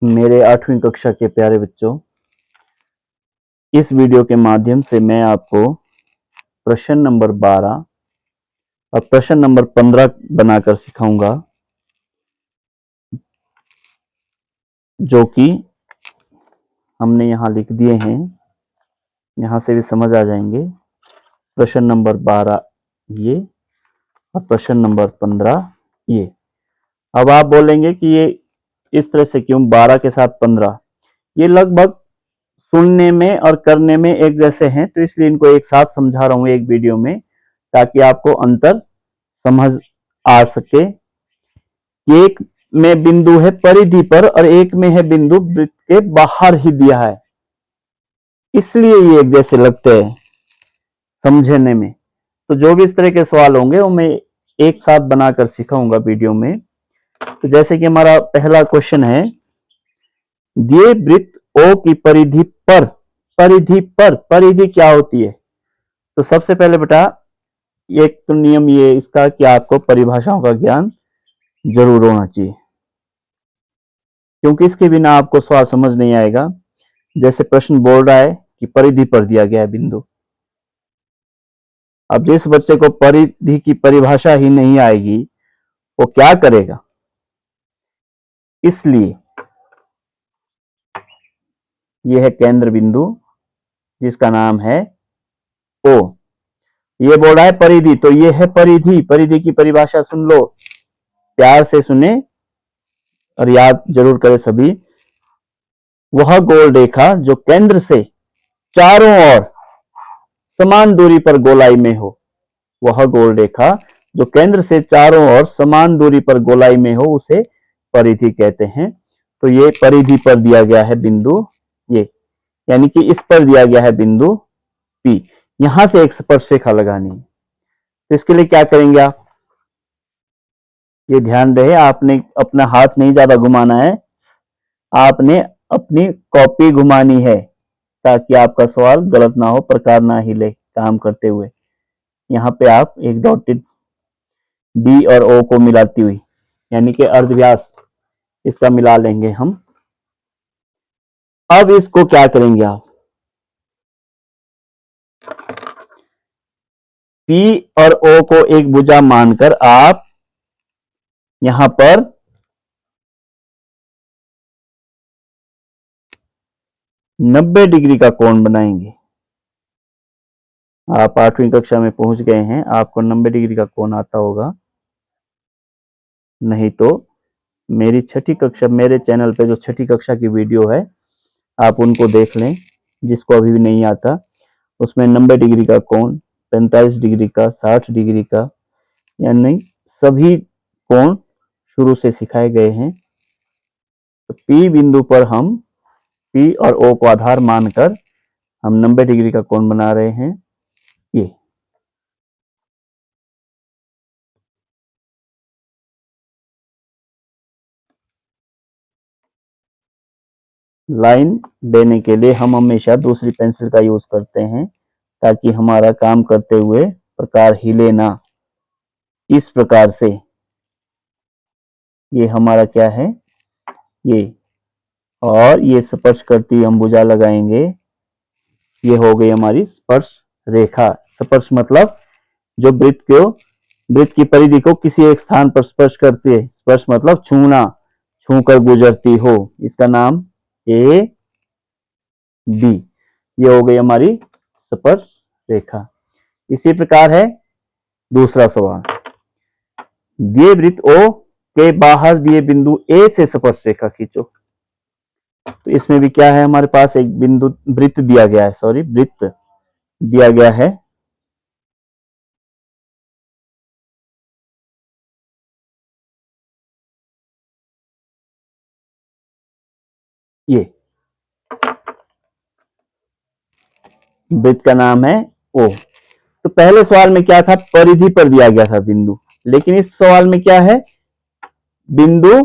मेरे 8वीं कक्षा के प्यारे बच्चों, इस वीडियो के माध्यम से मैं आपको प्रश्न नंबर 12 और प्रश्न नंबर 15 बनाकर सिखाऊंगा, जो कि हमने यहाँ लिख दिए हैं। यहाँ से भी समझ आ जाएंगे। प्रश्न नंबर 12 ये और प्रश्न नंबर 15 ये। अब आप बोलेंगे कि ये इस तरह से क्यों 12 के साथ 15? ये लगभग सुनने में और करने में एक जैसे हैं, तो इसलिए इनको एक साथ समझा रहा हूं एक वीडियो में, ताकि आपको अंतर समझ आ सके। एक में बिंदु है परिधि पर और एक में है बिंदु वृत्त के बाहर ही दिया है, इसलिए ये एक जैसे लगते हैं समझने में। तो जो भी इस तरह के सवाल होंगे वो मैं एक साथ बनाकर सिखाऊंगा वीडियो में। तो जैसे कि हमारा पहला क्वेश्चन है, दिए वृत्त ओ की परिधि पर, परिधि क्या होती है? तो सबसे पहले बेटा एक तो नियम ये इसका कि आपको परिभाषाओं का ज्ञान जरूर होना चाहिए, क्योंकि इसके बिना आपको सवाल समझ नहीं आएगा। जैसे प्रश्न बोल रहा है कि परिधि पर दिया गया है बिंदु। अब जिस बच्चे को परिधि की परिभाषा ही नहीं आएगी वो क्या करेगा? इसलिए यह है केंद्र बिंदु जिसका नाम है ओ। ये बोल रहा है परिधि, तो ये है परिधि। परिधि की परिभाषा सुन लो, प्यार से सुने और याद जरूर करें सभी। वह गोल रेखा जो केंद्र से चारों ओर समान दूरी पर गोलाई में हो, वह गोल रेखा जो केंद्र से चारों ओर समान दूरी पर गोलाई में हो उसे परिधि कहते हैं। तो ये परिधि पर दिया गया है बिंदु ये, यानी कि इस पर दिया गया है बिंदु P। यहां से एक स्पर्श रेखा लगानी है। तो इसके लिए क्या करेंगे आप? ये ध्यान रहे, आपने अपना हाथ नहीं ज्यादा घुमाना है, आपने अपनी कॉपी घुमानी है, ताकि आपका सवाल गलत ना हो, प्रकार ना हिले काम करते हुए। यहाँ पे आप एक डॉटेड बी और ओ को मिलाती हुई, यानी कि अर्धव्यास इसका मिला लेंगे हम। अब इसको क्या करेंगे आप? P और O को एक भुजा मानकर आप यहां पर 90 डिग्री का कोण बनाएंगे। आप 8वीं कक्षा में पहुंच गए हैं, आपको 90 डिग्री का कोण आता होगा। नहीं तो मेरी 6ठी कक्षा, मेरे चैनल पे जो 6ठी कक्षा की वीडियो है आप उनको देख लें, जिसको अभी भी नहीं आता। उसमें 90 डिग्री का कोण, 45 डिग्री का, 60 डिग्री का, यानी सभी कोण शुरू से सिखाए गए हैं। तो P बिंदु पर हम P और O को आधार मानकर हम 90 डिग्री का कोण बना रहे हैं। ये लाइन देने के लिए हम हमेशा दूसरी पेंसिल का यूज करते हैं, ताकि हमारा काम करते हुए प्रकार हिले ना। इस प्रकार से ये हमारा क्या है, ये, और ये स्पर्श करती हम भुजा लगाएंगे। ये हो गई हमारी स्पर्श रेखा। स्पर्श मतलब जो वृत्त की परिधि को किसी एक स्थान पर स्पर्श करती है। स्पर्श मतलब छूना, छूकर गुजरती हो, इसका नाम ए बी। ये हो गई हमारी स्पर्श रेखा। इसी प्रकार है दूसरा सवाल, दिए वृत्त ओ के बाहर दिए बिंदु ए से स्पर्श रेखा खींचो। तो इसमें भी क्या है, हमारे पास एक बिंदु वृत्त दिया गया है, सॉरी वृत्त दिया गया है। ये वृत्त का नाम है ओ। तो पहले सवाल में क्या था, परिधि पर दिया गया था बिंदु, लेकिन इस सवाल में क्या है, बिंदु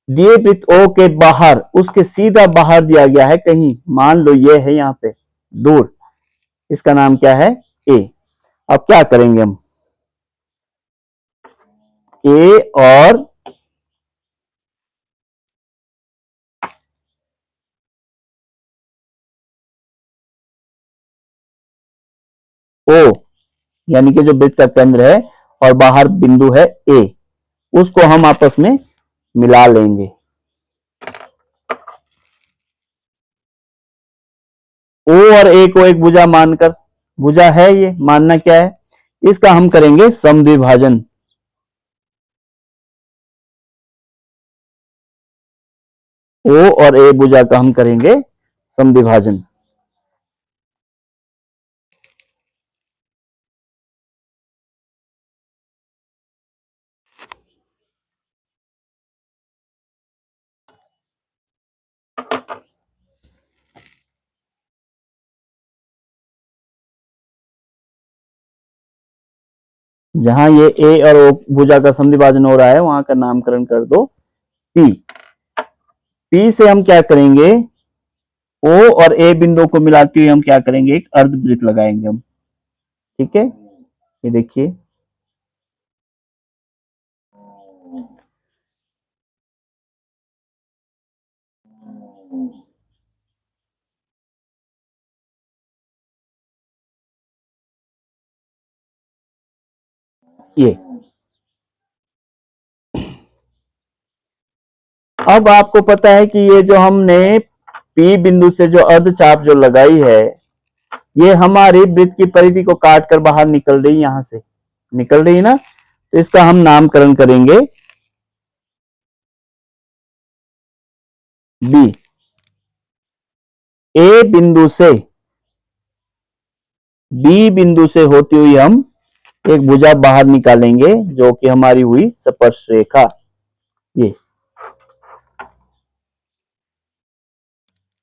दिए वृत्त ओ के बाहर, उसके सीधा बाहर दिया गया है कहीं, मान लो ये है यहाँ पे दूर, इसका नाम क्या है, ए। अब क्या करेंगे हम, ए और ओ, यानी कि जो वृत्त का केंद्र है और बाहर बिंदु है ए, उसको हम आपस में मिला लेंगे। ओ और ए को एक भुजा मानकर, भुजा है ये, मानना क्या है, इसका हम करेंगे समद्विभाजन। ओ और ए भुजा का हम करेंगे समद्विभाजन। जहां ये ए और ओ भुजा का समद्विभाजन हो रहा है वहां का नामकरण कर दो पी। पी से हम क्या करेंगे, ओ और ए बिंदु को मिलाते हुए हम क्या करेंगे, एक अर्धवृत्त लगाएंगे हम। ठीक है, ये देखिए, ये अब आपको पता है कि ये जो हमने पी बिंदु से जो अर्धचाप जो लगाई है, ये हमारी वृत्त की परिधि को काट कर बाहर निकल रही, यहां से निकल रही ना, तो इसका हम नामकरण करेंगे बी। ए बिंदु से बी बिंदु से होती हुई हम एक भुजा बाहर निकालेंगे जो कि हमारी हुई स्पर्श रेखा। ये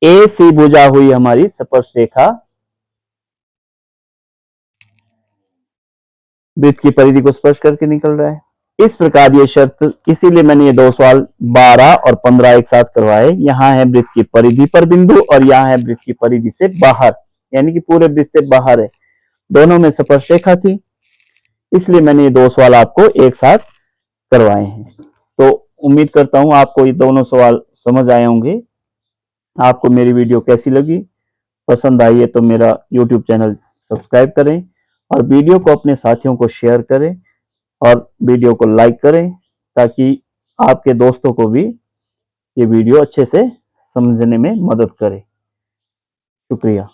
ए सी भुजा हुई हमारी स्पर्श रेखा, वृत्त की परिधि को स्पर्श करके निकल रहा है। इस प्रकार ये शर्त, इसीलिए मैंने ये दो सवाल 12 और 15 एक साथ करवाए। यहाँ है वृत्त की परिधि पर बिंदु और यहाँ है वृत्त की परिधि से बाहर, यानी कि पूरे वृत्त से बाहर है, दोनों में स्पर्श रेखा थी, इसलिए मैंने ये दो सवाल आपको एक साथ करवाए हैं। तो उम्मीद करता हूं आपको ये दोनों सवाल समझ आए होंगे। आपको मेरी वीडियो कैसी लगी, पसंद आई है तो मेरा YouTube चैनल सब्सक्राइब करें और वीडियो को अपने साथियों को शेयर करें और वीडियो को लाइक करें, ताकि आपके दोस्तों को भी ये वीडियो अच्छे से समझने में मदद करे। शुक्रिया।